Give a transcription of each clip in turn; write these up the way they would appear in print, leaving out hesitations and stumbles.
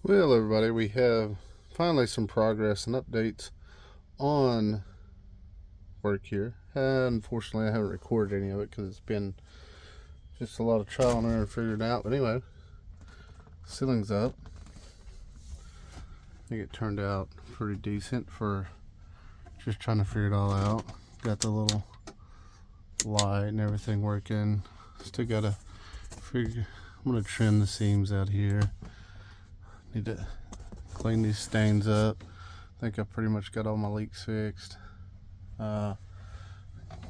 Well, everybody, we have finally some progress and updates on work here. Unfortunately, I haven't recorded any of it because it's been just a lot of trial and error figuring it out. But anyway, ceiling's up. I think it turned out pretty decent for just trying to figure it all out. Got the little light and everything working. Still gotta figure. I'm gonna trim the seams out here. Need to clean these stains up. I think I pretty much got all my leaks fixed. Got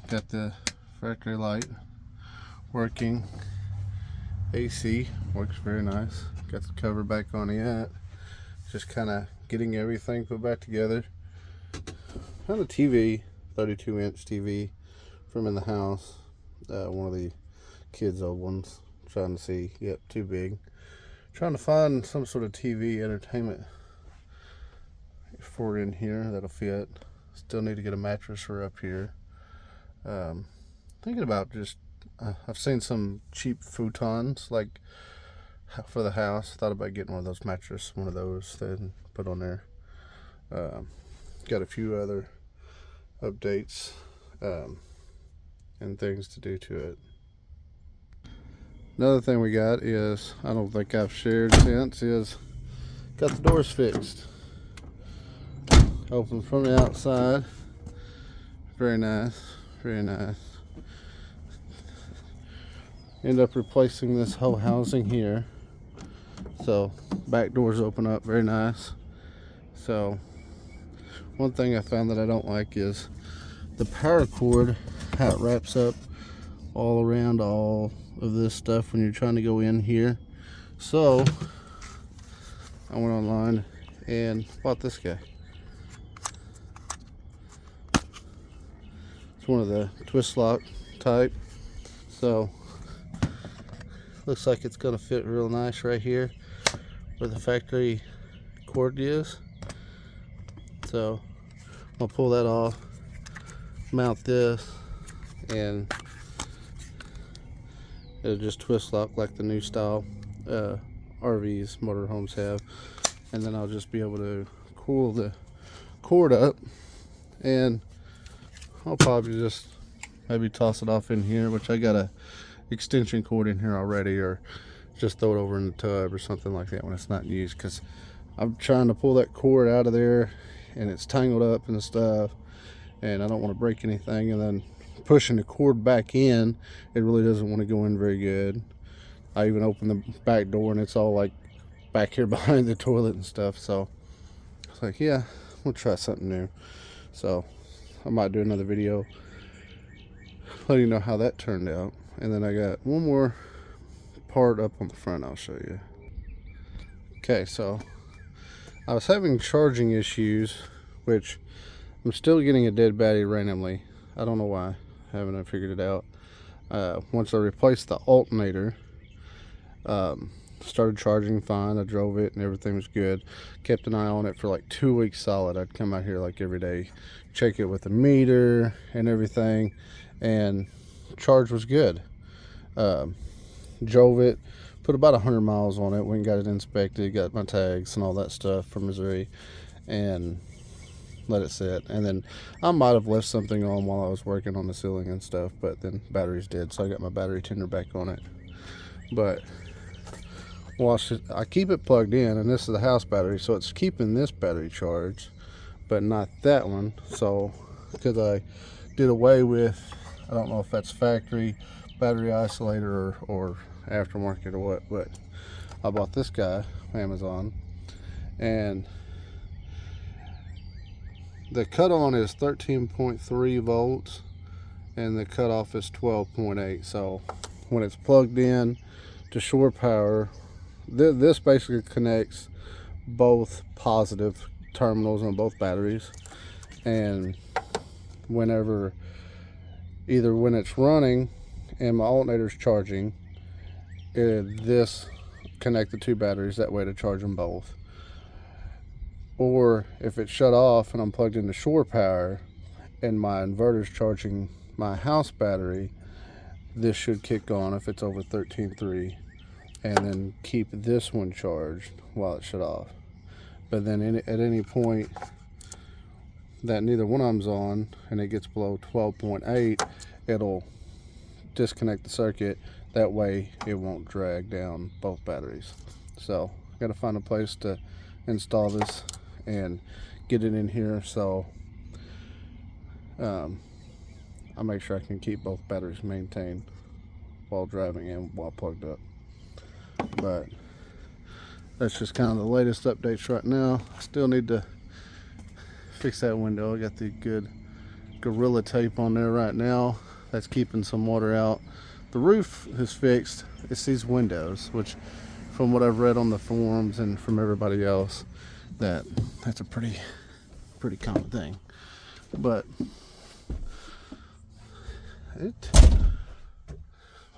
the factory light working. AC works very nice. Got the cover back on it. Just kind of getting everything put back together. Found a TV, 32-inch TV from in the house. One of the kids' old ones. Trying to see, yep, too big. Trying to find some sort of TV entertainment for in here that'll fit. Still need to get a mattress for up here. Thinking about just I've seen some cheap futons like for the house. Thought about getting one of those mattresses, one of those, then put on there. Got a few other updates and things to do to it. Another thing we got is, I don't think I've shared since, is got the doors fixed. Open from the outside. Very nice, very nice. End up replacing this whole housing here. So back doors open up, very nice. So one thing I found that I don't like is the power cord, how it wraps up all around all of this stuff when you're trying to go in here. So I went online and bought this guy. It's one of the twist lock type. So looks like it's gonna fit real nice right here where the factory cord is. So I'll pull that off, mount this, and it'll just twist lock like the new style RVs, motorhomes have. And then I'll just be able to cool the cord up, and I'll probably just maybe toss it off in here, which I got a extension cord in here already, or just throw it over in the tub or something like that when it's not used, because I'm trying to pull that cord out of there and it's tangled up and stuff, and I don't want to break anything. And then pushing the cord back in, it really doesn't want to go in very good. I even opened the back door and it's all like back here behind the toilet and stuff. So it's like, yeah, we'll try something new. So I might do another video letting you know how that turned out. And then I got one more part up on the front I'll show you. Okay, so I was having charging issues, which I'm still getting a dead battery randomly. I don't know why. I haven't figured it out. Once I replaced the alternator, started charging fine. I drove it and everything was good. Kept an eye on it for like 2 weeks solid. I'd come out here like every day, check it with the meter and everything, and charge was good. Drove it, put about 100 miles on it, went and got it inspected, got my tags and all that stuff from Missouri, and let it sit. And then I might have left something on while I was working on the ceiling and stuff, but then battery's dead, so I got my battery tender back on it. But I keep it plugged in, and this is the house battery, so it's keeping this battery charged but not that one. So because I did away with, I don't know if that's factory battery isolator or aftermarket or what, but I bought this guy Amazon, and the cut on is 13.3 volts and the cutoff is 12.8. So when it's plugged in to shore power, this basically connects both positive terminals on both batteries, and whenever, either when it's running and my alternator's charging, this connect the two batteries that way to charge them both. Or if it's shut off and I'm plugged into shore power and my inverter's charging my house battery, this should kick on if it's over 13.3. and then keep this one charged while it's shut off. But then at any point that neither one of them's on and it gets below 12.8, it'll disconnect the circuit. That way it won't drag down both batteries. So I gotta find a place to install this and get it in here, so I'll make sure I can keep both batteries maintained while driving and while plugged up. But that's just kind of the latest updates right now. I still need to fix that window. I got the good Gorilla tape on there right now. That's keeping some water out. The roof is fixed. It's these windows, which from what I've read on the forums and from everybody else, that's a pretty common thing. But if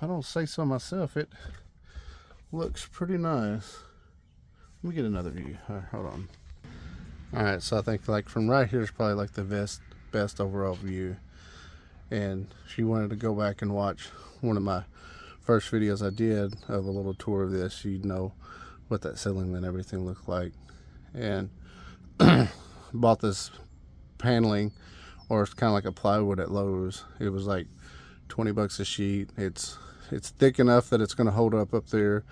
I don't say so myself, it looks pretty nice. Let me get another view. All right, hold on. All right, so I think like from right here is probably like the best overall view. And if you wanted to go back and watch one of my first videos I did of a little tour of this, you'd know what that ceiling and everything looked like. And bought this paneling, or it's kind of like a plywood at Lowe's. It was like 20 bucks a sheet. It's thick enough that it's going to hold up there,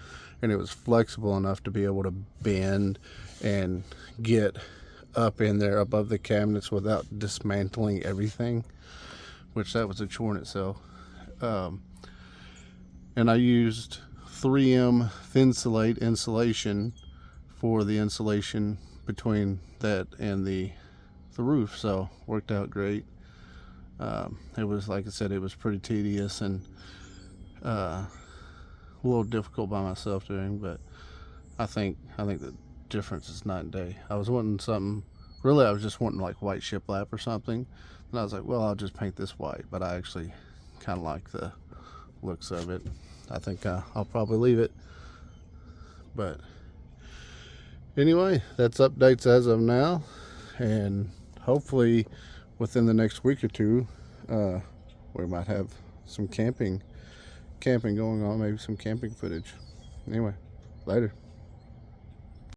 and it was flexible enough to be able to bend and get up in there above the cabinets without dismantling everything, which that was a chore in itself. And I used 3M Thinsulate insulation for the insulation between that and the roof, so worked out great. It was, like I said, it was pretty tedious and a little difficult by myself doing, but I think the difference is night and day. I was wanting something, really I was just wanting like white shiplap or something, and I was like, well, I'll just paint this white, but I actually kind of like the looks of it. I think I'll probably leave it. But anyway, that's updates as of now, and hopefully within the next week or two we might have some camping going on, maybe some camping footage. Anyway, later.